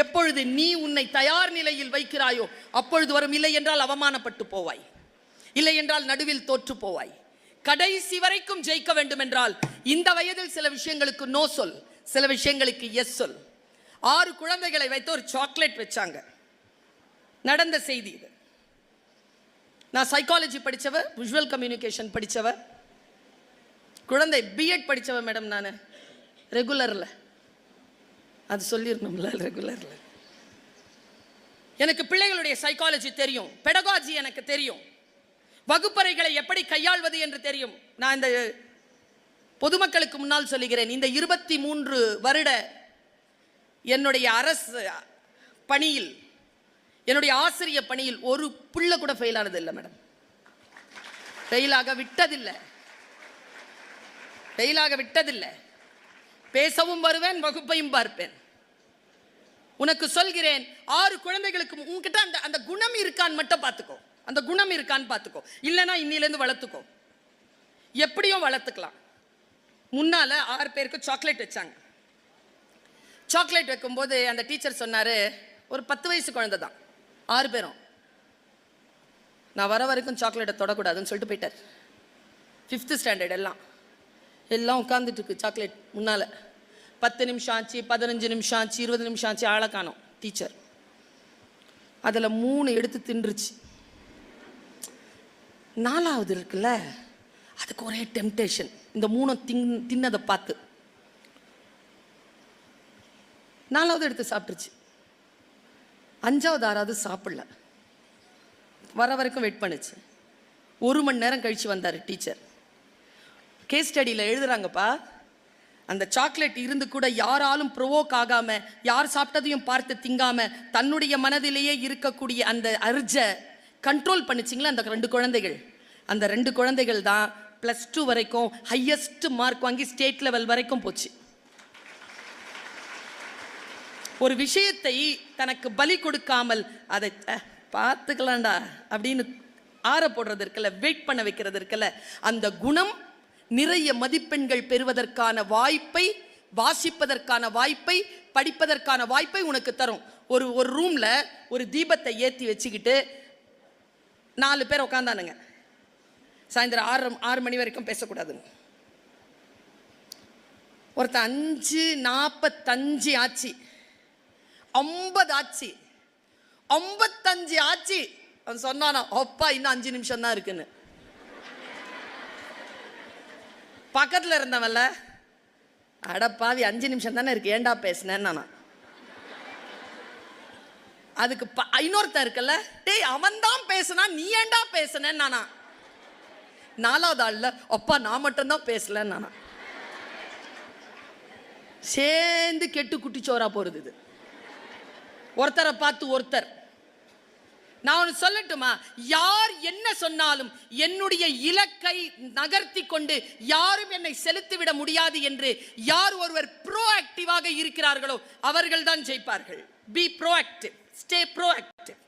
எப்பொழுது நீ உன்னை தயார் நிலையில் வைக்கிறாயோ அப்பொழுது வரும். இல்லை என்றால் அவமானப்பட்டு போவாய், இல்லை என்றால் நடுவில் தோற்று போவாய். கடைசி வரைக்கும் ஜெயிக்க வேண்டும் என்றால் இந்த வயதில் சில விஷயங்களுக்கு நோ சொல், சில விஷயங்களுக்கு எஸ் சொல். 6 குழந்தைகளை வைத்து ஒரு சாக்லேட் வச்சாங்க. நடந்த செய்தி இது. நான் சைக்காலஜி படித்தவ, விஷுவல் கம்யூனிகேஷன் படித்தவ, குழந்தை பிஎட் படித்தவ மேடம். நான் ரெகுலரில் அது சொல்லிடணும்ல, ரெகுலரில் எனக்கு பிள்ளைகளுடைய சைக்காலஜி தெரியும், பெடகாஜி எனக்கு தெரியும், வகுப்பறைகளை எப்படி கையாள்வது என்று தெரியும். நான் இந்த பொதுமக்களுக்கு முன்னால் சொல்லுகிறேன், இந்த 23 வருட என்னுடைய அரசு பணியில், என்னுடைய ஆசிரிய பணியில் ஒரு புள்ள கூட ஃபெயில் ஆனது இல்லை மேடம். ஃபெயிலாக விட்டதில்லை, ஃபெயிலாக விட்டதில்லை. பேசவும் வருவேன், வகுப்பையும் பார்ப்பேன். உனக்கு சொல்கிறேன், 6 குழந்தைகளுக்கு உன்கிட்ட அந்த குணம் இருக்கான்னு மட்டும் பார்த்துக்கோ, அந்த குணம் இருக்கான்னு பார்த்துக்கோ. இல்லைன்னா இன்னிலேருந்து வளர்த்துக்கோ, எப்படியும் வளர்த்துக்கலாம். முன்னால 6 பேருக்கு சாக்லேட் வச்சாங்க. சாக்லேட் வைக்கும்போது அந்த டீச்சர் சொன்னாரு, ஒரு 10 வயசு குழந்தை தான், 6 பேரும், நான் வர வரைக்கும் சாக்லேட்டை தொடக்கூடாதுன்னு சொல்லிட்டு போயிட்டார். 5th ஸ்டாண்டர்ட் எல்லாம் உட்காந்துட்டு இருக்கு சாக்லேட் முன்னால. 10 நிமிஷம் ஆச்சு, 15 நிமிஷம் ஆச்சு, 20 நிமிஷம் ஆச்சு, ஆளை காணோம் டீச்சர். அதில் 3 எடுத்து தின்றுச்சு. 4வது இருக்குல்ல, அதுக்கு ஒரே டெம்டேஷன், இந்த 3 தின்னதை பார்த்து 4வது எடுத்து சாப்பிட்டுருச்சு. 5வது 6வது சாப்பிடல, வர வரைக்கும் வெயிட் பண்ணுச்சு. 1 மணி நேரம் கழிச்சு வந்தார் டீச்சர். கேஸ் ஸ்டடியில் எழுதுறாங்கப்பா, அந்த சாக்லேட் இருந்து கூட யாராலும் ப்ரொவோக் ஆகாம, யார் சாப்பிட்டதையும் பார்த்து திங்காம, தன்னுடைய மனதிலேயே இருக்கக்கூடிய அந்த அர்ஜ கண்ட்ரோல் பண்ணிச்சிங்களா அந்த 2 குழந்தைகள். அந்த 2 குழந்தைகள் தான் +2 வரைக்கும் ஹையஸ்ட் மார்க் வாங்கி ஸ்டேட் லெவல் வரைக்கும் போச்சு. ஒரு விஷயத்தை தனக்கு பலி கொடுக்காமல் அதை பார்த்துக்கலாம்டா அப்படின்னு ஆற போடுறது இருக்குல்ல, வெயிட் பண்ண வைக்கிறது இருக்குல்ல, அந்த குணம் நிறைய மதிப்பெண்கள் பெறுவதற்கான வாய்ப்பை, வாசிப்பதற்கான வாய்ப்பை, படிப்பதற்கான வாய்ப்பை உனக்கு தரும். ஒரு ரூம்ல ஒரு தீபத்தை ஏற்றி வச்சுக்கிட்டு 4 பேர் உட்காந்தானுங்க. சாயந்தரம் 6 மணி வரைக்கும் பேசக்கூடாதுங்க. ஒருத்தன் 5:45 ஆச்சு, 50 ஆச்சு, 55 ஆச்சு. அவன் சொன்னானா, அப்பா இன்னும் 5 நிமிஷம் தான் இருக்குன்னு. பக்கத்தில் இருந்தவன்ல, அடப்பாவி 5 நிமிஷம் தானே இருக்கு, ஏண்டா பேசினேன்னு நானா. அதுக்கு இன்னொருத்தன் இருக்குல்ல, டேய் அவன் தான் பேசுனா நீ ஏண்டா பேசுனேன்னு நானா. 4வது ஆள்ல, அப்பா நான் மட்டும்தான் பேசலன்னு நானா. சேர்ந்து கெட்டு குட்டிச்சோரா போறது இது. ஒருத்தரை பார்த்து ஒருத்தர். நான் ஒன்று சொல்லட்டுமா, யார் என்ன சொன்னாலும் என்னுடைய இலக்கை நகர்த்தி கொண்டு யாரும் என்னை செலுத்திவிட முடியாது என்று யார் ஒருவர் ப்ரோஆக்டிவாக இருக்கிறார்களோ அவர்கள் தான் ஜெயிப்பார்கள். Be proactive, stay proactive,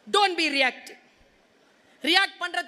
don't be reactive. React பண்றது